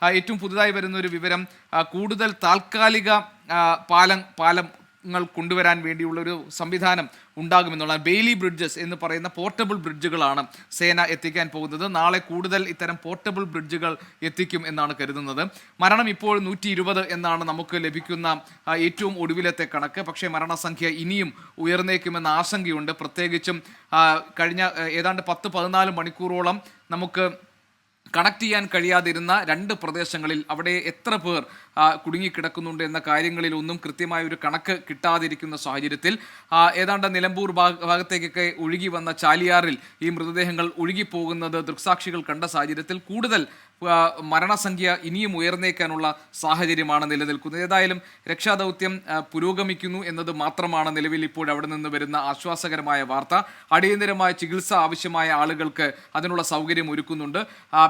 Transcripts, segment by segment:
ഏറ്റവും പുതുതായി വരുന്ന ഒരു വിവരം കൂടുതൽ താൽക്കാലിക പാലങ്ങൾ കൊണ്ടുവരാൻ വേണ്ടിയുള്ള ഒരു സംവിധാനം ഉണ്ടാകുമെന്നുള്ള ബെയിലി ബ്രിഡ്ജസ് എന്ന് പറയുന്ന പോർട്ടബിൾ ബ്രിഡ്ജുകളാണ് സേന എത്തിക്കാൻ പോകുന്നത്. നാളെ കൂടുതൽ ഇത്തരം പോർട്ടബിൾ ബ്രിഡ്ജുകൾ എത്തിക്കും എന്നാണ് കരുതുന്നത്. മരണം ഇപ്പോൾ 120 എന്നാണ് നമുക്ക് ലഭിക്കുന്ന ഏറ്റവും ഒടുവിലത്തെ കണക്ക്. പക്ഷേ മരണസംഖ്യ ഇനിയും ഉയർന്നേക്കുമെന്ന ആശങ്കയുണ്ട്. പ്രത്യേകിച്ചും കഴിഞ്ഞ ഏതാണ്ട് 10-14 മണിക്കൂറോളം നമുക്ക് കണക്ട് ചെയ്യാൻ കഴിയാതിരുന്ന 2 പ്രദേശങ്ങളിൽ അവിടെ എത്ര പേർ കുടുങ്ങിക്കിടക്കുന്നുണ്ട് എന്ന കാര്യങ്ങളിൽ ഒന്നും കൃത്യമായ ഒരു കണക്ക് കിട്ടാതിരിക്കുന്ന സാഹചര്യത്തിൽ ഏതാണ്ട് നിലമ്പൂർ ഭാഗത്തേക്കൊക്കെ ഒഴുകി വന്ന ചാലിയാറിൽ ഈ മൃതദേഹങ്ങൾ ഒഴുകിപ്പോകുന്നത് ദൃക്സാക്ഷികൾ കണ്ട സാഹചര്യത്തിൽ കൂടുതൽ മരണസംഖ്യ ഇനിയും ഉയർന്നേക്കാനുള്ള സാഹചര്യമാണ് നിലനിൽക്കുന്നത്. ഏതായാലും രക്ഷാദൗത്യം പുരോഗമിക്കുന്നു എന്നത് മാത്രമാണ് നിലവിൽ ഇപ്പോൾ അവിടെ നിന്ന് വരുന്ന ആശ്വാസകരമായ വാർത്ത. അടിയന്തരമായ ചികിത്സ ആവശ്യമായ ആളുകൾക്ക് അതിനുള്ള സൗകര്യം ഒരുക്കുന്നുണ്ട്.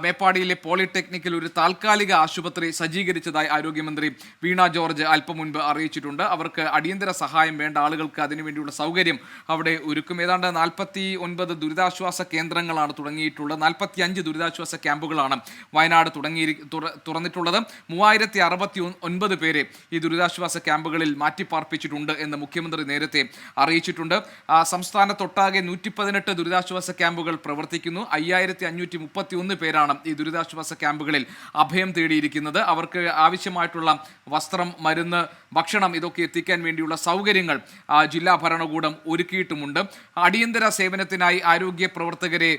മേപ്പാടിയിലെ പോളിടെക്നിക്കിൽ ഒരു താൽക്കാലിക ആശുപത്രി സജ്ജീകരിച്ചതായി ആരോഗ്യമന്ത്രി വീണ ജോർജ് അല്പം മുൻപ് അറിയിച്ചിട്ടുണ്ട്. അവർക്ക് അടിയന്തര സഹായം വേണ്ട ആളുകൾക്ക് അതിനുവേണ്ടിയുള്ള സൗകര്യം അവിടെ ഒരുക്കും. ഏതാണ്ട് 49 ദുരിതാശ്വാസ കേന്ദ്രങ്ങളാണ് തുടങ്ങിയിട്ടുള്ളത്. 45 ദുരിതാശ്വാസ ക്യാമ്പുകളാണ് വയനാട് തുറന്നിട്ടുള്ളത്. 3069 പേരെ ഈ ദുരിതാശ്വാസ ക്യാമ്പുകളിൽ മാറ്റിപ്പാർപ്പിച്ചിട്ടുണ്ട് എന്ന് മുഖ്യമന്ത്രി നേരത്തെ അറിയിച്ചിട്ടുണ്ട്. സംസ്ഥാനത്തൊട്ടാകെ 118 ദുരിതാശ്വാസ ക്യാമ്പുകൾ പ്രവർത്തിക്കുന്നു. 5531 പേരാണ് ഈ ദുരിതാശ്വാസ ക്യാമ്പുകളിൽ അഭയം തേടിയിരിക്കുന്നത്. അവർക്ക് ആവശ്യമായിട്ടുള്ള വസ്ത്രം, മരുന്ന്, ഭക്ഷണം ഇതൊക്കെ എത്തിക്കാൻ വേണ്ടിയുള്ള സൗകര്യങ്ങൾ ജില്ലാ ഭരണകൂടം ഒരുക്കിയിട്ടുമുണ്ട്. അടിയന്തര സേവനത്തിനായി ആരോഗ്യ പ്രവർത്തകരെ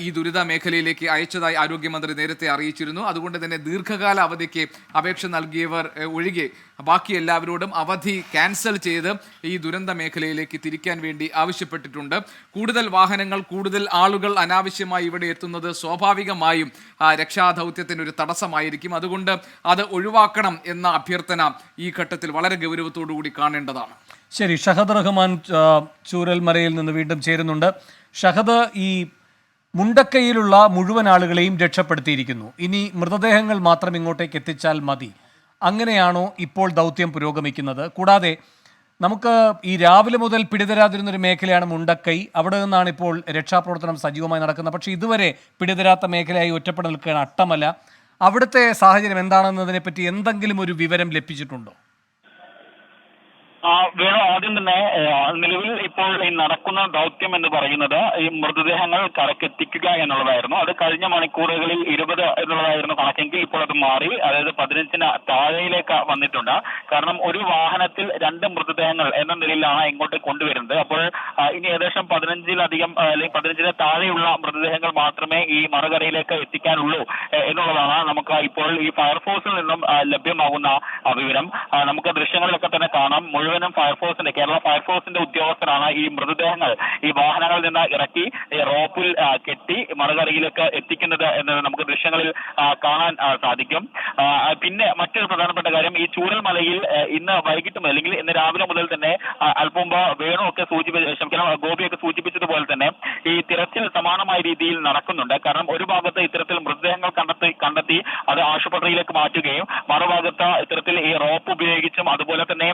ഈ ദുരിത മേഖലയിലേക്ക് അയച്ചതായി ആരോഗ്യമന്ത്രി നേരത്തെ അറിയിച്ചിരുന്നു. അതുകൊണ്ട് തന്നെ ദീർഘകാല അവധിക്ക് അപേക്ഷ നൽകിയവർ ഒഴികെ ബാക്കി എല്ലാവരോടും അവധി ക്യാൻസൽ ചെയ്ത് ഈ ദുരന്ത മേഖലയിലേക്ക് തിരിക്കാൻ വേണ്ടി ആവശ്യപ്പെട്ടിട്ടുണ്ട്. കൂടുതൽ വാഹനങ്ങൾ, കൂടുതൽ ആളുകൾ അനാവശ്യമായി ഇവിടെ എത്തുന്നത് സ്വാഭാവികമായും രക്ഷാദൗത്യത്തിന് ഒരു തടസ്സമായിരിക്കും. അതുകൊണ്ട് അത് ഒഴിവാക്കണം എന്ന അഭ്യർത്ഥന ഈ ഘട്ടത്തിൽ വളരെ ഗൗരവത്തോടു കൂടി കാണേണ്ടതാണ്. ശരി, ഷഹദ് റഹ്മാൻ ചൂരൽമലയിൽ നിന്ന് വീണ്ടും ചേരുന്നുണ്ട്. ഷഹദ്, ഈ മുണ്ടക്കയിലുള്ള മുഴുവൻ ആളുകളെയും രക്ഷപ്പെടുത്തിയിരിക്കുന്നു. ഇനി മൃതദേഹങ്ങൾ മാത്രം ഇങ്ങോട്ടേക്ക് എത്തിച്ചാൽ മതി. അങ്ങനെയാണോ ഇപ്പോൾ ദൗത്യം പുരോഗമിക്കുന്നത്? കൂടാതെ നമുക്ക് ഈ രാവിലെ മുതൽ പിടിതരാതിരുന്നൊരു മേഖലയാണ് മുണ്ടക്കൈ. അവിടെ നിന്നാണ് ഇപ്പോൾ രക്ഷാപ്രവർത്തനം സജീവമായി നടക്കുന്നത്. പക്ഷേ ഇതുവരെ പിടിതരാത്ത മേഖലയായി ഒറ്റപ്പെട്ട് നിൽക്കുകയാണ് അട്ടമല. അവിടുത്തെ സാഹചര്യം എന്താണെന്നതിനെപ്പറ്റി എന്തെങ്കിലും ഒരു വിവരം ലഭിച്ചിട്ടുണ്ടോ? വേണം ആദ്യം തന്നെ നിലവിൽ ഇപ്പോൾ ഈ നടക്കുന്ന ദൗത്യം എന്ന് പറയുന്നത് ഈ മൃതദേഹങ്ങൾ കരക്കെത്തിക്കുക എന്നുള്ളതായിരുന്നു. അത് കഴിഞ്ഞ മണിക്കൂറുകളിൽ 20 എന്നുള്ളതായിരുന്നു കണക്കെങ്കിൽ ഇപ്പോൾ അത് മാറി, അതായത് 15 താഴെയിലേക്ക് വന്നിട്ടുണ്ട്. കാരണം ഒരു വാഹനത്തിൽ 2 മൃതദേഹങ്ങൾ എന്ന നിലയിലാണ് ഇങ്ങോട്ട് കൊണ്ടുവരുന്നത്. അപ്പോൾ ഇനി ഏകദേശം 15-ലധികം അല്ലെങ്കിൽ 15-ന് താഴെയുള്ള മൃതദേഹങ്ങൾ മാത്രമേ ഈ മറുകരയിലേക്ക് എത്തിക്കാനുള്ളൂ എന്നുള്ളതാണ് നമുക്ക് ഇപ്പോൾ ഈ ഫയർഫോഴ്സിൽ നിന്നും ലഭ്യമാകുന്ന വിവരം. നമുക്ക് ദൃശ്യങ്ങളിലൊക്കെ തന്നെ കാണാം. മുഴുവനും കേരള ഫയർഫോഴ്സിന്റെ ഉദ്യോഗസ്ഥരാണ് ഈ മൃതദേഹങ്ങൾ ഈ വാഹനങ്ങളിൽ നിന്ന് ഇറക്കി റോപ്പിൽ കെട്ടി മറുകരയിലേക്ക് എത്തിക്കുന്നത് എന്നത് നമുക്ക് ദൃശ്യങ്ങളിൽ കാണാൻ സാധിക്കും. പിന്നെ മറ്റൊരു പ്രധാനപ്പെട്ട കാര്യം, ഈ ചൂരൽമലയിൽ ഇന്ന് വൈകിട്ട് അല്ലെങ്കിൽ ഇന്ന് രാവിലെ മുതൽ തന്നെ അല്പം മുമ്പ് വേണുവൊക്കെ ഗോപിയൊക്കെ സൂചിപ്പിച്ചതുപോലെ തന്നെ ഈ തിരച്ചിൽ സമാനമായ രീതിയിൽ നടക്കുന്നുണ്ട്. കാരണം ഒരു ഭാഗത്ത് ഇത്തരത്തിൽ മൃതദേഹങ്ങൾ കണ്ടെത്തി അത് ആശുപത്രിയിലേക്ക് മാറ്റുകയും മറുഭാഗത്ത് ഇത്തരത്തിൽ ഈ റോപ്പ് ഉപയോഗിച്ചും അതുപോലെ തന്നെ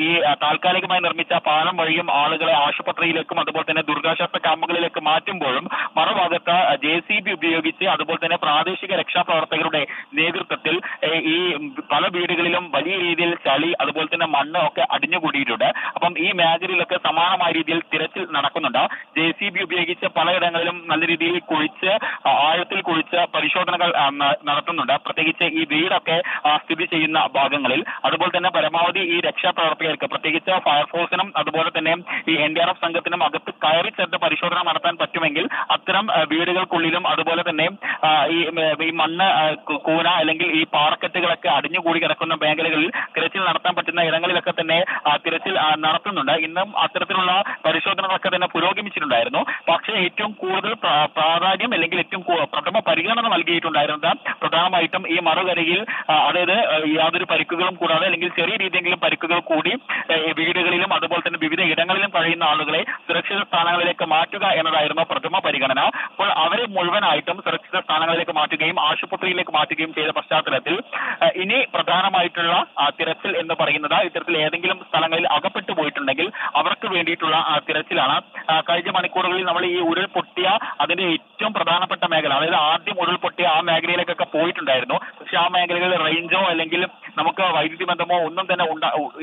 ഈ താൽക്കാലികമായി നിർമ്മിച്ച പാലം വഴിയും ആളുകളെ ആശുപത്രിയിലേക്കും അതുപോലെ തന്നെ ദുരിതാശ്വാസ ക്യാമ്പുകളിലേക്ക് മാറ്റുമ്പോഴും മറുഭാഗത്ത് JCB ഉപയോഗിച്ച് അതുപോലെ തന്നെ പ്രാദേശിക രക്ഷാപ്രവർത്തകരുടെ നേതൃത്വത്തിൽ ഈ പല വീടുകളിലും വലിയ രീതിയിൽ ചളി അതുപോലെ തന്നെ മണ്ണ് ഒക്കെ അടിഞ്ഞുകൂടിയിട്ടുണ്ട്. അപ്പം ഈ മേഖലയിലൊക്കെ സമാനമായ രീതിയിൽ തിരച്ചിൽ നടക്കുന്നുണ്ട്. JCB ഉപയോഗിച്ച് പലയിടങ്ങളിലും നല്ല രീതിയിൽ ആഴത്തിൽ കുഴിച്ച് പരിശോധനകൾ നടത്തുന്നുണ്ട്, പ്രത്യേകിച്ച് ഈ വീടൊക്കെ സ്ഥിതി ചെയ്യുന്ന ഭാഗങ്ങളിൽ. അതുപോലെ തന്നെ പരമാവധി ഈ രക്ഷാപ്രവർത്തകർക്ക് പ്രത്യേകിച്ച് ഫയർഫോഴ്സിനും അതുപോലെ തന്നെ ഈ NDRF സംഘത്തിനും അകത്ത് കയറി ചെന്ന് പരിശോധന നടത്താൻ പറ്റുമെങ്കിൽ അത്തരം വീടുകൾക്കുള്ളിലും അതുപോലെ തന്നെ ഈ മണ്ണ് കൂന അല്ലെങ്കിൽ ഈ പാറക്കെട്ടുകളൊക്കെ അടിഞ്ഞുകൂടി കിടക്കുന്ന മേഖലകളിൽ തിരച്ചിൽ നടത്താൻ പറ്റുന്ന ഇടങ്ങളിലൊക്കെ തന്നെ തിരച്ചിൽ നടത്തുന്നുണ്ട്. ഇന്നും അത്തരത്തിലുള്ള പരിശോധനകളൊക്കെ തന്നെ പുരോഗമിച്ചിട്ടുണ്ടായിരുന്നു. പക്ഷേ ഏറ്റവും കൂടുതൽ പ്രാധാന്യം അല്ലെങ്കിൽ ഏറ്റവും പ്രഥമ പരിഗണന നൽകിയിട്ടുണ്ടായിരുന്നത് പ്രധാനമായിട്ടും ഈ മറുകരയിൽ, അതായത് യാതൊരു പരിക്കുകളും കൂടാതെ അല്ലെങ്കിൽ ചെറിയ രീതിയെങ്കിലും പരിക്കുകൾ കൂടി വീടുകളിലും അതുപോലെ തന്നെ വിവിധ ഇടങ്ങളിലും കഴിയുന്ന ആളുകളെ സുരക്ഷിത സ്ഥാനങ്ങളിലേക്ക് മാറ്റുക എന്നതായിരുന്നു പ്രഥമ പരിഗണന. അപ്പോൾ അവരെ മുഴുവനായിട്ടും സുരക്ഷിത സ്ഥാനങ്ങളിലേക്ക് മാറ്റുകയും ആശുപത്രിയിലേക്ക് മാറ്റുകയും ചെയ്ത പശ്ചാത്തലത്തിൽ പശ്ചാത്തലത്തിൽ ഇനി പ്രധാനമായിട്ടുള്ള തിരച്ചിൽ എന്ന് പറയുന്നത് ഇത്തരത്തിൽ ഏതെങ്കിലും സ്ഥലങ്ങളിൽ അകപ്പെട്ടു പോയിട്ടുണ്ടെങ്കിൽ അവർക്ക് വേണ്ടിയിട്ടുള്ള തിരച്ചിലാണ്. കഴിഞ്ഞ മണിക്കൂറുകളിൽ നമ്മൾ ഈ ഉരുൾപൊട്ടിയ അതിന്റെ ഏറ്റവും പ്രധാനപ്പെട്ട മേഖല, അതായത് ആദ്യം ഉരുൾപൊട്ടിയ ആ മേഖലയിലേക്കൊക്കെ പോയിട്ടുണ്ടായിരുന്നു. പക്ഷെ ആ മേഖലകളിൽ റേഞ്ചോ അല്ലെങ്കിൽ നമുക്ക് വൈദ്യുതി ബന്ധമോ ഒന്നും തന്നെ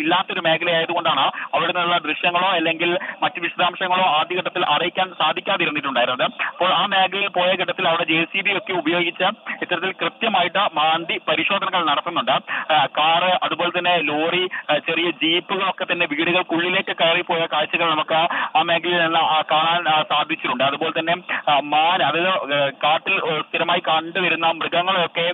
ഇല്ലാത്തൊരു മേഖലയായതുകൊണ്ടാണ് അവിടെ നിന്നുള്ള ദൃശ്യങ്ങളോ അല്ലെങ്കിൽ മറ്റ് വിശദാംശങ്ങളോ ആദ്യഘട്ടത്തിൽ അറിയിക്കാൻ സാധിക്കാതിരുന്നിട്ടുണ്ടായിരുന്നത്. അപ്പോൾ ആ മേഖലയിൽ പോയ ഘട്ടത്തിൽ അവിടെ JCB ഒക്കെ ഉപയോഗിച്ച് ഇത്തരത്തിൽ കൃത്യമായിട്ട് മാന്തി പരിശോധനകൾ നടത്തുന്നുണ്ട്. കാറ്, അതുപോലെ തന്നെ ലോറി, ചെറിയ ജീപ്പുകളൊക്കെ തന്നെ വീടുകൾക്കുള്ളിലേക്ക് കയറിപ്പോയ കാഴ്ചകൾ നമുക്ക് ആ മേഖലയിൽ നിന്ന് കാണാൻ സാധിച്ചിട്ടുണ്ട്. അതുപോലെ തന്നെ മാൻ, അതായത് കാട്ടിൽ സ്ഥിരമായി കണ്ടുവരുന്ന മൃഗങ്ങളെയൊക്കെ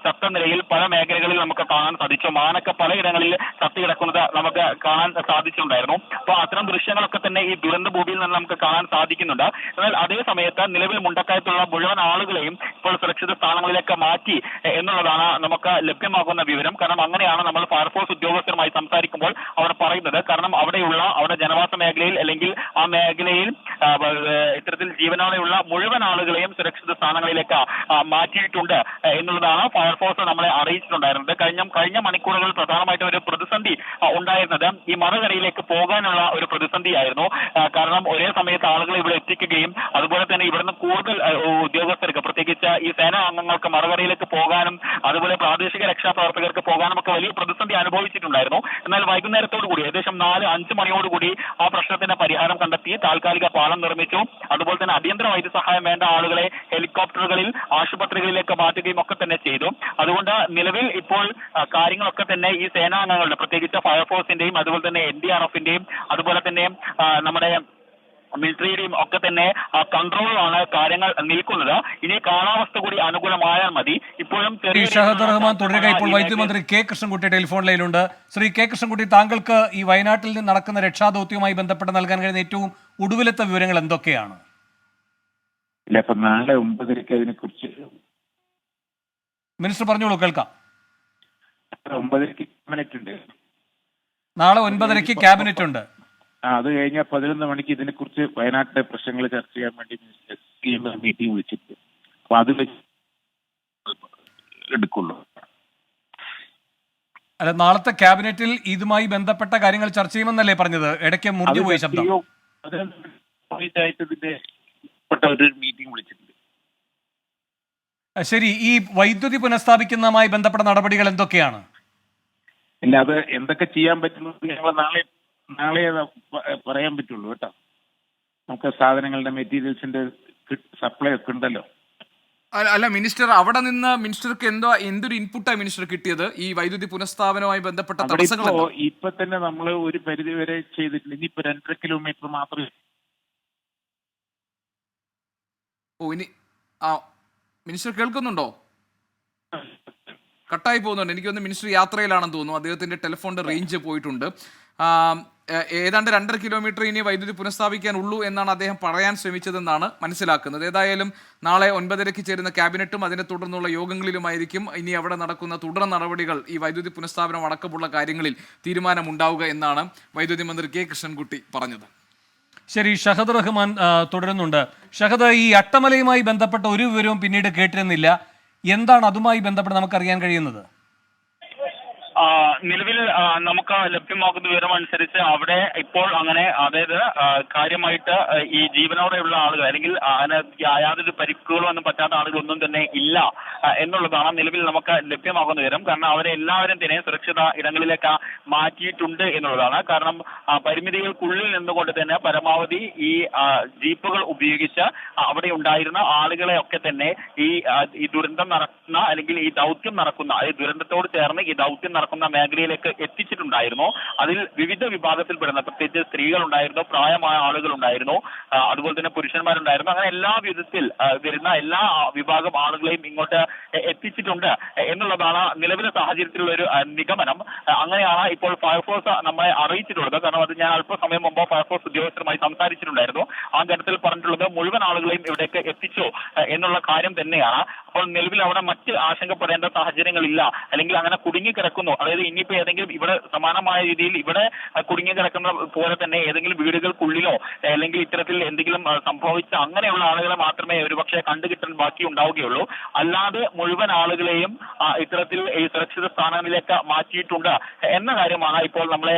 ചത്ത നിലയിൽ പല മേഖലകളിൽ നമുക്ക് കാണാൻ സാധിച്ചു. മാനൊക്കെ പലയിടങ്ങളിൽ ചത്തി കിടക്കുന്നത് നമുക്ക് കാണാൻ സാധിച്ചിട്ടുണ്ടായിരുന്നു. അപ്പോൾ അത്തരം ദൃശ്യങ്ങളൊക്കെ തന്നെ ഈ ദുരന്ത ഭൂമിയിൽ നിന്ന് നമുക്ക് കാണാൻ സാധിക്കുന്നുണ്ട്. എന്നാൽ അതേ സമയത്ത് നിലവിൽ മുണ്ടക്കയത്തുള്ള മുഴുവൻ ആളുകളെയും ഇപ്പോൾ സുരക്ഷിത സ്ഥാനങ്ങളിലേക്ക് മാറ്റി എന്നുള്ളതാണ് നമുക്ക് ലഭ്യമാകുന്ന വിവരം. കാരണം അങ്ങനെയാണ് നമ്മൾ ഫയർഫോഴ്സ് ഉദ്യോഗസ്ഥരുമായി സംസാരിക്കുമ്പോൾ അവർ പറയുന്നത്. കാരണം അവിടെ ജനവാസ മേഖലയിൽ അല്ലെങ്കിൽ ആ മേഖലയിൽ ഇത്തരത്തിൽ ജീവനോടെയുള്ള മുഴുവൻ ആളുകളെയും സുരക്ഷിത സ്ഥാനങ്ങളിലേക്ക് മാറ്റിയിട്ടുണ്ട് എന്നുള്ളതാണ് ഫയർഫോഴ്സ് നമ്മളെ അറിയിച്ചിട്ടുണ്ടായിരുന്നത്. കഴിഞ്ഞ മണിക്കൂറുകൾ പ്രധാനമായിട്ടും ഒരു പ്രതിസന്ധി ഉണ്ടായിരുന്നത് ഈ മറുകരയിലേക്ക് പോകാനുള്ള ഒരു പ്രതിസന്ധിയായിരുന്നു. കാരണം ഒരേ സമയത്ത് ആളുകളെ ഇവിടെ എത്തിക്കുകയും അതുപോലെ തന്നെ ഇവിടുന്ന് കൂടുതൽ ഉദ്യോഗസ്ഥർക്ക്, പ്രത്യേകിച്ച് ഈ സേനാ അംഗങ്ങൾക്ക് മറുകരയിലേക്ക് പോകാനും അതുപോലെ പ്രാദേശിക രക്ഷാപ്രവർത്തകർക്ക് പോകാനും ഒക്കെ വലിയ പ്രതിസന്ധി അനുഭവിച്ചിട്ടുണ്ടായിരുന്നു. എന്നാൽ വൈകുന്നേരത്തോടു കൂടി ഏകദേശം 4-5 മണിയോടുകൂടി ആ പ്രശ്നത്തിന് പരിഹാരം കണ്ടെത്തി താൽക്കാലിക പാലം നിർമ്മിച്ചു. അതുപോലെ തന്നെ അടിയന്തര വൈദ്യസഹായം വേണ്ട ആളുകളെ ഹെലികോപ്റ്ററുകളിൽ ആശുപത്രികളിലേക്ക് മാറ്റുകയും ഒക്കെ തന്നെ ചെയ്തു. അതുകൊണ്ട് നിലവിൽ ഇപ്പോൾ കാര്യങ്ങളൊക്കെ തന്നെ ഈ സേനാംഗങ്ങളുടെ, പ്രത്യേകിച്ച് ഫയർഫോഴ്സിന്റെയും അതുപോലെ തന്നെ NDRFന്റെയും അതുപോലെ തന്നെ നമ്മുടെ മിലിറ്ററിയുടെയും ഒക്കെ തന്നെ കൺട്രോളിലാണ് കാര്യങ്ങൾ നിൽക്കുന്നത്. ഇനി കാലാവസ്ഥ കൂടി അനുകൂലമായാൽ മതി. ഇപ്പോഴും ഷഹദ് റഹ്മാൻ തുടരുക. ഇപ്പോൾ വൈദ്യുതി കെ കൃഷ്ണൻകുട്ടി ടെലിഫോൺ ലൈനിലുണ്ട്. ശ്രീ കെ കൃഷ്ണൻകുട്ടി, താങ്കൾക്ക് ഈ വയനാട്ടിൽ നിന്ന് നടക്കുന്ന രക്ഷാദൌത്യവുമായി ബന്ധപ്പെട്ട് നൽകാൻ കഴിയുന്ന ഏറ്റവും ഒടുവിലത്തെ വിവരങ്ങൾ എന്തൊക്കെയാണ്? ഇല്ല, അപ്പൊ നാളെ 9:30 അതിനെക്കുറിച്ച് മിനിസ്റ്റർ പറഞ്ഞോളൂ, കേൾക്കാം. 9:30 ക്യാബിനറ്റ് ഉണ്ട്. നാളെ 9:30 ക്യാബിനറ്റ് ഉണ്ട്. അത് കഴിഞ്ഞാൽ 11 മണിക്ക് ഇതിനെക്കുറിച്ച് വയനാട്ടിലെ പ്രശ്നങ്ങൾ ചർച്ച ചെയ്യാൻ വേണ്ടി മീറ്റിംഗ് വിളിച്ചിട്ടുണ്ട്. അപ്പൊ അത് എടുക്കുള്ളൂ. അല്ല, നാളത്തെ ക്യാബിനറ്റിൽ ഇതുമായി ബന്ധപ്പെട്ട കാര്യങ്ങൾ ചർച്ച ചെയ്യുമെന്നല്ലേ പറഞ്ഞത്? ഇടയ്ക്ക് മുറിഞ്ഞു പോയി ശബ്ദം. ഒരു മീറ്റിംഗ് വിളിച്ചിട്ടുണ്ട്. ശരി, ഈ വൈദ്യുതി പുനഃസ്ഥാപിക്കുന്നതുമായി ബന്ധപ്പെട്ട നടപടികൾ എന്തൊക്കെയാണ്? ഇല്ല, അത് എന്തൊക്കെ ചെയ്യാൻ പറ്റുന്നത് ഞങ്ങൾ നാളെ പറയാൻ പറ്റുള്ളൂ കേട്ടോ. നമുക്ക് സാധനങ്ങളുടെ മെറ്റീരിയൽസിന്റെ സപ്ലൈ ഒക്കെ ഉണ്ടല്ലോ. അല്ല മിനിസ്റ്റർ, അവിടെ നിന്ന് മിനിസ്റ്റർക്ക് എന്തൊരു ഇൻപുട്ടാണ് മിനിസ്റ്റർ കിട്ടിയത് ഈ വൈദ്യുതി പുനഃസ്ഥാപനവുമായി ബന്ധപ്പെട്ട തടസ്സങ്ങൾ? ഇപ്പൊ തന്നെ നമ്മൾ ഒരു പരിധി വരെ ചെയ്തിട്ടുണ്ട്. ഇനിയിപ്പോ 2.5 കിലോമീറ്റർ മാത്രമേ. ഇനി മിനിസ്റ്റർ കേൾക്കുന്നുണ്ടോ? കട്ടായി പോകുന്നുണ്ട്. എനിക്കൊന്ന് മിനിസ്റ്റർ യാത്രയിലാണെന്ന് തോന്നുന്നു. അദ്ദേഹത്തിന്റെ ടെലിഫോണിന്റെ റേഞ്ച് പോയിട്ടുണ്ട്. ഏതാണ്ട് 2.5 കിലോമീറ്റർ ഇനി വൈദ്യുതി പുനഃസ്ഥാപിക്കാനുള്ളൂ എന്നാണ് അദ്ദേഹം പറയാൻ ശ്രമിച്ചതെന്നാണ് മനസ്സിലാക്കുന്നത്. ഏതായാലും നാളെ 9:30 ചേരുന്ന ക്യാബിനറ്റും അതിനെ തുടർന്നുള്ള യോഗങ്ങളിലുമായിരിക്കും ഇനി അവിടെ നടക്കുന്ന തുടർ നടപടികൾ, ഈ വൈദ്യുതി പുനഃസ്ഥാപനം അടക്കമുള്ള കാര്യങ്ങളിൽ തീരുമാനമുണ്ടാവുക എന്നാണ് വൈദ്യുതി മന്ത്രി കെ കൃഷ്ണൻകുട്ടി പറഞ്ഞത്. ശരി, ഷഹദ് റഹ്മാൻ തുടരുന്നുണ്ട്. ഷഹദ്, ഈ അട്ടമലയുമായി ബന്ധപ്പെട്ട ഒരു വിവരവും പിന്നീട് കേട്ടിരുന്നില്ല. എന്താണ് അതുമായി ബന്ധപ്പെട്ട് നമുക്കറിയാൻ കഴിയുന്നത്? നിലവിൽ നമുക്ക് ലഭ്യമാക്കുന്ന വിവരം അനുസരിച്ച് അവിടെ ഇപ്പോൾ അങ്ങനെ, അതായത് കാര്യമായിട്ട് ഈ ജീവനോടെയുള്ള ആളുകൾ അല്ലെങ്കിൽ യാതൊരു പരിക്കുകളോ ഒന്നും പറ്റാത്ത ആളുകളൊന്നും തന്നെ ഇല്ല എന്നുള്ളതാണ് നിലവിൽ നമുക്ക് ലഭ്യമാകുന്ന വിവരം. കാരണം അവരെ എല്ലാവരും തന്നെ സുരക്ഷിത ഇടങ്ങളിലേക്ക് മാറ്റിയിട്ടുണ്ട് എന്നുള്ളതാണ്. കാരണം പരിമിതികൾക്കുള്ളിൽ നിന്നുകൊണ്ട് തന്നെ പരമാവധി ഈ ജീപ്പുകൾ ഉപയോഗിച്ച് അവിടെ ഉണ്ടായിരുന്ന ആളുകളെ ഒക്കെ തന്നെ ഈ ദുരന്തം നടക്കുന്ന അല്ലെങ്കിൽ ഈ ദൗത്യം നടക്കുന്ന, അതായത് ദുരന്തത്തോട് ചേർന്ന് ഈ ദൗത്യം നടക്കുന്ന മേഖലയിലേക്ക് എത്തിച്ചിട്ടുണ്ടായിരുന്നു. അതിൽ വിവിധ വിഭാഗത്തിൽപ്പെടുന്ന, പ്രത്യേകിച്ച് സ്ത്രീകൾ ഉണ്ടായിരുന്നു, പ്രായമായ ആളുകൾ ഉണ്ടായിരുന്നു, അതുപോലെ തന്നെ പുരുഷന്മാരുണ്ടായിരുന്നു. അങ്ങനെ എല്ലാ വിധത്തിൽ വരുന്ന എല്ലാ വിഭാഗം ആളുകളെയും ഇങ്ങോട്ട് എത്തിച്ചിട്ടുണ്ട് എന്നുള്ളതാണ് നിലവിലെ സാഹചര്യത്തിലുള്ള ഒരു നിഗമനം. അങ്ങനെയാണ് ഇപ്പോൾ ഫയർഫോഴ്സ് നമ്മളെ അറിയിച്ചിട്ടുള്ളത്. കാരണം അത് ഞാൻ അല്പസമയം മുമ്പ് ഫയർഫോഴ്സ് ഉദ്യോഗസ്ഥരുമായി സംസാരിച്ചിട്ടുണ്ടായിരുന്നു. ആ ഘട്ടത്തിൽ പറഞ്ഞിട്ടുള്ളത് മുഴുവൻ ആളുകളെയും ഇവിടേക്ക് എത്തിച്ചു എന്നുള്ള കാര്യം തന്നെയാണ്. അപ്പോൾ നിലവിൽ അവിടെ മറ്റ് ആശങ്കപ്പെടേണ്ട സാഹചര്യങ്ങളില്ല, അല്ലെങ്കിൽ അങ്ങനെ കുടുങ്ങിക്കിടക്കുന്നു. അതായത് ഇനിയിപ്പോ ഏതെങ്കിലും ഇവിടെ സമാനമായ രീതിയിൽ ഇവിടെ കുടുങ്ങിക്കിടക്കുന്ന പോലെ തന്നെ ഏതെങ്കിലും വീടുകൾക്കുള്ളിലോ അല്ലെങ്കിൽ ഇത്തരത്തിൽ എന്തെങ്കിലും സംഭവിച്ച അങ്ങനെയുള്ള ആളുകളെ മാത്രമേ ഒരുപക്ഷെ കണ്ടുകിട്ടാൻ ബാക്കി ഉണ്ടാവുകയുള്ളൂ. അല്ലാതെ മുഴുവൻ ആളുകളെയും ഇത്തരത്തിൽ ഈ സുരക്ഷിത സ്ഥാനങ്ങളിലേക്ക് മാറ്റിയിട്ടുണ്ട് എന്ന കാര്യമാണ് ഇപ്പോൾ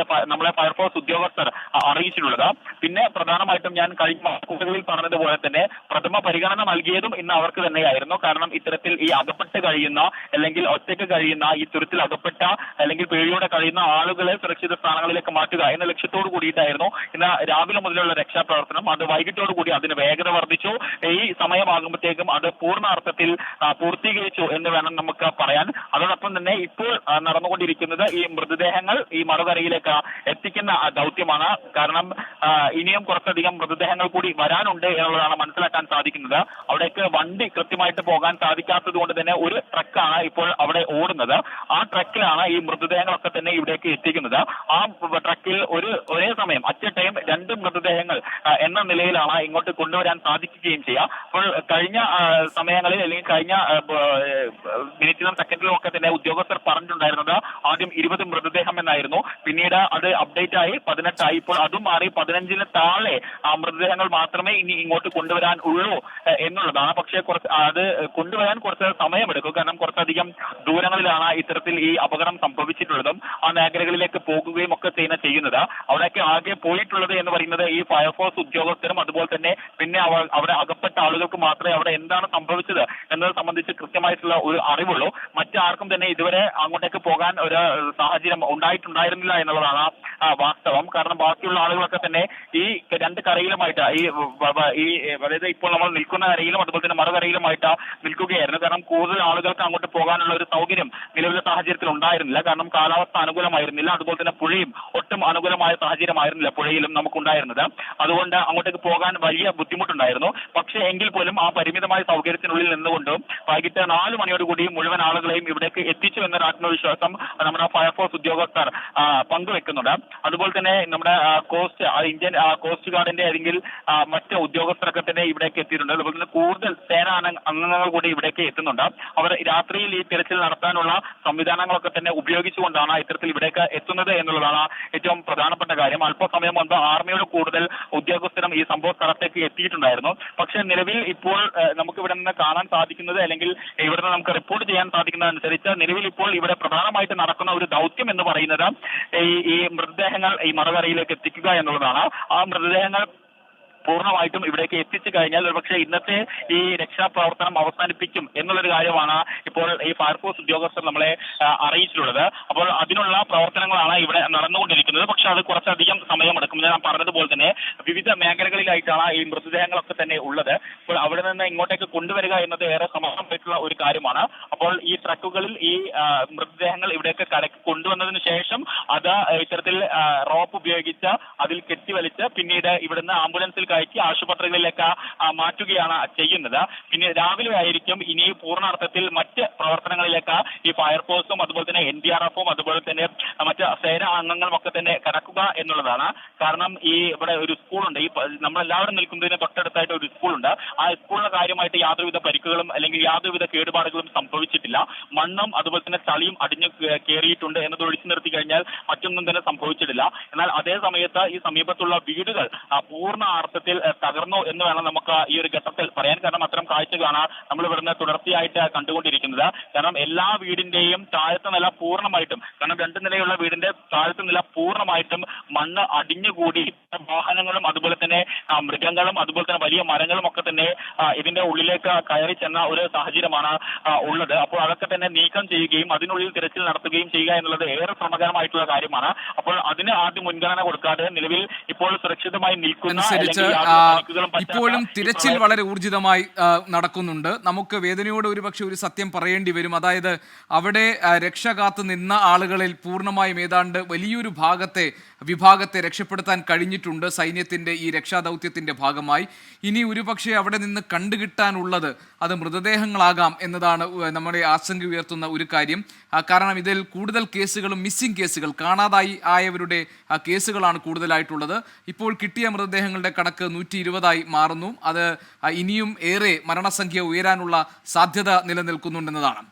നമ്മളെ ഫയർഫോഴ്സ് ഉദ്യോഗസ്ഥർ അറിയിച്ചിട്ടുള്ളത്. പിന്നെ പ്രധാനമായിട്ടും ഞാൻ കഴിഞ്ഞ മണിക്കൂറുകളിൽ പറഞ്ഞതുപോലെ തന്നെ പ്രഥമ പരിഗണന നൽകിയതും ഇന്ന് അവർക്ക് തന്നെയായിരുന്നു. കാരണം ഇത്തരത്തിൽ ഈ അകപ്പെട്ട് കഴിയുന്ന അല്ലെങ്കിൽ ഒറ്റയ്ക്ക് കഴിയുന്ന ഈ തുരുത്തിൽ അകപ്പെട്ട അല്ലെങ്കിൽ പേടിയോടെ കഴിയുന്ന ആളുകളെ സുരക്ഷിത സ്ഥാനങ്ങളിലേക്ക് മാറ്റുക എന്ന ലക്ഷ്യത്തോടു കൂടിയിട്ടായിരുന്നു ഇന്ന് രാവിലെ മുതലുള്ള രക്ഷാപ്രവർത്തനം. അത് വൈകിട്ടോടു കൂടി അതിന് വേഗത വർദ്ധിച്ചു. ഈ സമയമാകുമ്പോഴത്തേക്കും അത് പൂർണ്ണ അർത്ഥത്തിൽ പൂർത്തീകരിച്ചു എന്ന് വേണം നമുക്ക് പറയാൻ. അതോടൊപ്പം തന്നെ ഇപ്പോൾ നടന്നുകൊണ്ടിരിക്കുന്നത് ഈ മൃതദേഹങ്ങൾ ഈ മറുകരയിലേക്ക് എത്തിക്കുന്ന ദൗത്യമാണ്. കാരണം ഇനിയും കുറച്ചധികം മൃതദേഹങ്ങൾ കൂടി വരാനുണ്ട് എന്നുള്ളതാണ് മനസ്സിലാക്കാൻ സാധിക്കുന്നത്. അവിടേക്ക് വണ്ടി കൃത്യമായിട്ട് പോകാൻ സാധിക്കാത്തത് കൊണ്ട് തന്നെ ഒരു ട്രക്കാണ് ഇപ്പോൾ അവിടെ ഓടുന്നത്. ആ ട്രക്കിലാണ് ഈ മൃതദേഹങ്ങളൊക്കെ തന്നെ ഇവിടേക്ക് എത്തിക്കുന്നത്. ആ ട്രക്കിൽ ഒരേ സമയം അറ്റ് എ ടൈം 2 മൃതദേഹങ്ങൾ എന്ന നിലയിലാണ് ഇങ്ങോട്ട് കൊണ്ടുവരാൻ സാധിക്കുകയും ചെയ്യുക. അപ്പോൾ കഴിഞ്ഞ സമയങ്ങളിൽ അല്ലെങ്കിൽ കഴിഞ്ഞ മിനിറ്റിലും സെക്കൻഡിലും ഒക്കെ തന്നെ ഉദ്യോഗസ്ഥർ പറഞ്ഞിട്ടുണ്ടായിരുന്നത് ആദ്യം 20 മൃതദേഹം എന്നായിരുന്നു. പിന്നീട് അത് അപ്ഡേറ്റ് ആയി 18 ആയി. ഇപ്പോൾ അതും മാറി 15-ന് താഴെ മൃതദേഹങ്ങൾ മാത്രമേ ഇനി ഇങ്ങോട്ട് കൊണ്ടുവരാൻ ഉള്ളൂ എന്നുള്ളതാണ്. പക്ഷേ അത് കൊണ്ടുവരാൻ കുറച്ച് സമയമെടുക്കും. കാരണം കുറച്ചധികം ദൂരങ്ങളിലാണ് ഇത്തരത്തിൽ ഈ അപകടം സംഭവിച്ചിട്ടുള്ളതും ആ മേഖലകളിലേക്ക് പോകുകയും ഒക്കെ ചെയ്യുന്നത്. അവിടേക്ക് ആകെ പോയിട്ടുള്ളത് എന്ന് പറയുന്നത് ഈ ഫയർഫോഴ്സ് ഉദ്യോഗസ്ഥരും അതുപോലെ തന്നെ പിന്നെ അവിടെ അകപ്പെട്ട ആളുകൾക്ക് മാത്രമേ അവിടെ എന്താണ് സംഭവിച്ചത് എന്നത് സംബന്ധിച്ച് കൃത്യമായിട്ടുള്ള ഒരു അറിവുള്ളൂ. മറ്റാർക്കും തന്നെ ഇതുവരെ അങ്ങോട്ടേക്ക് പോകാൻ ഒരു സാഹചര്യം ഉണ്ടായിട്ടുണ്ടായിരുന്നില്ല എന്നുള്ളതാണ് വാസ്തവം. കാരണം ബാക്കിയുള്ള ആളുകളൊക്കെ തന്നെ ഈ 2 കരയിലുമായിട്ട് ഈ അതായത് ഇപ്പോൾ നമ്മൾ നിൽക്കുന്ന കരയിലും അതുപോലെ തന്നെ മറുകരയിലുമായിട്ട് നിൽക്കുകയായിരുന്നു. കാരണം കൂടുതൽ ആളുകൾക്ക് അങ്ങോട്ട് പോകാനുള്ള ഒരു സൗകര്യം നിലവിലെ സാഹചര്യത്തിൽ ഉണ്ടായിരുന്നില്ല. കാരണം കാലാവസ്ഥ അനുകൂലമായിരുന്നില്ല. അതുപോലെ തന്നെ പുഴയും ഒട്ടും അനുകൂലമായ സാഹചര്യമായിരുന്നില്ല പുഴയിലും നമുക്കുണ്ടായിരുന്നത്. അതുകൊണ്ട് അങ്ങോട്ടേക്ക് പോകാൻ വലിയ ബുദ്ധിമുട്ടുണ്ടായിരുന്നു. പക്ഷേ എങ്കിൽ പോലും ആ പരിമിതമായ സൗകര്യത്തിനുള്ളിൽ നിന്നുകൊണ്ടും വൈകിട്ട് 4 മണിയോടുകൂടി മുഴുവൻ ആളുകളെയും ഇവിടേക്ക് എത്തിച്ചു എന്നൊരു ആത്മവിശ്വാസം നമ്മുടെ ഫയർഫോഴ്സ് ഉദ്യോഗസ്ഥർ പങ്കുവെക്കുന്നുണ്ട്. അതുപോലെ തന്നെ നമ്മുടെ ഇന്ത്യൻ കോസ്റ്റ് ഗാർഡിന്റെ അല്ലെങ്കിൽ മറ്റ് ഉദ്യോഗസ്ഥരൊക്കെ തന്നെ ഇവിടേക്ക് എത്തിയിട്ടുണ്ട്. അതുപോലെ തന്നെ കൂടുതൽ സേനാ അംഗങ്ങൾ കൂടി ഇവിടേക്ക് എത്തുന്നുണ്ട്. അവർ രാത്രിയിൽ ഈ തിരച്ചിൽ നടത്താനുള്ള സംവിധാനങ്ങളൊക്കെ തന്നെ ഉപയോഗിച്ചുകൊണ്ടാണ് ഇത്തരത്തിൽ ഇവിടേക്ക് എത്തുന്നത് എന്നുള്ളതാണ് ഏറ്റവും പ്രധാനപ്പെട്ട കാര്യം. അല്പസമയം മുൻപ് ആർമിയുടെ കൂടുതൽ ഉദ്യോഗസ്ഥരും ഈ സംഭവ സ്ഥലത്തേക്ക് എത്തിയിട്ടുണ്ടായിരുന്നു. പക്ഷേ നിലവിൽ ഇപ്പോൾ നമുക്ക് ഇവിടെ നിന്ന് കാണാൻ സാധിക്കുന്നത് അല്ലെങ്കിൽ ഇവിടെ നിന്ന് നമുക്ക് റിപ്പോർട്ട് ചെയ്യാൻ സാധിക്കുന്നതനുസരിച്ച് നിലവിൽ ഇപ്പോൾ ഇവിടെ പ്രധാനമായിട്ട് നടക്കുന്ന ഒരു ദൗത്യം എന്ന് പറയുന്നത് ഈ മൃതദേഹങ്ങൾ ഈ മറുകരയിലേക്ക് എത്തിക്കുക എന്നുള്ളതാണ്. ആ മൃതദേഹങ്ങൾ പൂർണ്ണമായിട്ടും ഇവിടേക്ക് എത്തിച്ചു കഴിഞ്ഞാൽ ഒരുപക്ഷെ ഇന്നത്തെ ഈ രക്ഷാപ്രവർത്തനം അവസാനിപ്പിക്കും എന്നുള്ളൊരു കാര്യമാണ് ഇപ്പോൾ ഈ ഫയർഫോഴ്സ് ഉദ്യോഗസ്ഥർ നമ്മളെ അറിയിച്ചിട്ടുള്ളത്. അപ്പോൾ അതിനുള്ള പ്രവർത്തനങ്ങളാണ് ഇവിടെ നടന്നുകൊണ്ടിരിക്കുന്നത്. പക്ഷെ അത് കുറച്ചധികം സമയമെടുക്കും. ഞാൻ പറഞ്ഞതുപോലെ തന്നെ വിവിധ മേഖലകളിലായിട്ടാണ് ഈ മൃതദേഹങ്ങളൊക്കെ തന്നെ ഉള്ളത്. അപ്പോൾ അവിടെ നിന്ന് ഇങ്ങോട്ടേക്ക് കൊണ്ടുവരിക എന്നത് ഏറെ സമാനമായിട്ടുള്ള ഒരു കാര്യമാണ്. അപ്പോൾ ഈ ട്രക്കുകളിൽ ഈ മൃതദേഹങ്ങൾ ഇവിടേക്ക് കൊണ്ടുവന്നതിന് ശേഷം അത് ഇത്തരത്തിൽ റോപ്പ് ഉപയോഗിച്ച് അതിൽ കെട്ടിവലിച്ച് പിന്നീട് ഇവിടുന്ന് ആംബുലൻസിൽ കയറ്റി ആശുപത്രികളിലേക്ക് മാറ്റുകയാണ് ചെയ്യുന്നത്. പിന്നെ രാവിലെ ആയിരിക്കും ഇനി പൂർണ്ണാർത്ഥത്തിൽ മറ്റ് പ്രവർത്തനങ്ങളിലേക്ക് ഈ ഫയർഫോഴ്സും അതുപോലെ തന്നെ NDRF-ഉം അതുപോലെ തന്നെ മറ്റ് സേനാ അംഗങ്ങളും ഒക്കെ തന്നെ കടക്കുക എന്നുള്ളതാണ്. കാരണം ഈ ഇവിടെ ഒരു സ്കൂളുണ്ട്. ഈ നമ്മളെല്ലാവരും നിൽക്കുന്നതിന് തൊട്ടടുത്തായിട്ട് ഒരു സ്കൂളുണ്ട്. ആ സ്കൂളിന് കാര്യമായിട്ട് യാതൊരുവിധ പരിക്കുകളും അല്ലെങ്കിൽ യാതൊരുവിധ കേടുപാടുകളും സംഭവിച്ചിട്ടില്ല. മണ്ണും അതുപോലെ തന്നെ ചളിയും അടിഞ്ഞു കയറിയിട്ടുണ്ട് എന്നത് ഒഴിച്ചു നിർത്തി കഴിഞ്ഞാൽ മറ്റൊന്നും തന്നെ സംഭവിച്ചിട്ടില്ല. എന്നാൽ അതേ സമയത്ത് ഈ സമീപത്തുള്ള വീടുകൾ പൂർണ്ണ അർത്ഥത്തിൽ തകർന്നു എന്ന് വേണം നമുക്ക് ഈ ഒരു ഘട്ടത്തിൽ പറയാൻ. കാരണം അത്തരം കാഴ്ചകളാണ് നമ്മൾ ഇവിടുന്ന് തുടർച്ചയായിട്ട് കണ്ടുകൊണ്ടിരിക്കുന്നത്. കാരണം എല്ലാ വീടിന്റെയും താഴത്തെ നില പൂർണ്ണമായിട്ടും, കാരണം 2 നിലയുള്ള വീടിന്റെ താഴത്തെ നില പൂർണ്ണമായിട്ടും മണ്ണ് അടിഞ്ഞുകൂടി വാഹനങ്ങളും അതുപോലെ തന്നെ മൃഗങ്ങളും അതുപോലെ തന്നെ വലിയ മരങ്ങളും ഒക്കെ തന്നെ ഇതിന്റെ ഉള്ളിലേക്ക് കയറി ചെന്ന ഒരു സാഹചര്യമാണ് ഉള്ളത്. അപ്പോൾ അതൊക്കെ തന്നെ നീക്കം ചെയ്യുകയും അതിനുള്ളിൽ തിരച്ചിൽ നടത്തുകയും ചെയ്യുക എന്നുള്ളത് ഏറെ ശ്രമകരമായിട്ടുള്ള കാര്യമാണ്. അപ്പോൾ അതിന് ആദ്യം മുൻഗണന കൊടുക്കാതെ നിലവിൽ ഇപ്പോൾ സുരക്ഷിതമായി നിൽക്കുന്ന ഇപ്പോഴും തിരച്ചിൽ വളരെ ഊർജിതമായി നടക്കുന്നുണ്ട്. നമുക്ക് വേദനയോട് ഒരുപക്ഷെ ഒരു സത്യം പറയേണ്ടി വരും. അതായത് അവിടെ രക്ഷ കാത്തു നിന്ന ആളുകളിൽ പൂർണ്ണമായും ഏതാണ്ട് വലിയൊരു വിഭാഗത്തെ രക്ഷപ്പെടുത്താൻ കഴിഞ്ഞിട്ടുണ്ട് സൈന്യത്തിന്റെ ഈ രക്ഷാദൗത്യത്തിന്റെ ഭാഗമായി. ഇനി ഒരുപക്ഷെ അവിടെ നിന്ന് കണ്ടുകിട്ടാനുള്ളത് അത് മൃതദേഹങ്ങളാകാം എന്നതാണ് നമ്മുടെ ആശങ്ക ഉയർത്തുന്ന ഒരു കാര്യം. കാരണം ഇതിൽ കൂടുതൽ കേസുകളും മിസ്സിംഗ് കേസുകൾ, കാണാതായി ആയവരുടെ കേസുകളാണ് കൂടുതലായിട്ടുള്ളത്. ഇപ്പോൾ കിട്ടിയ മൃതദേഹങ്ങളുടെ കണക്ക് 120 മാറുന്നു. അത് ഇനിയും ഏറെ മരണസംഖ്യ ഉയരാനുള്ള സാധ്യത നിലനിൽക്കുന്നുണ്ടെന്നതാണ്.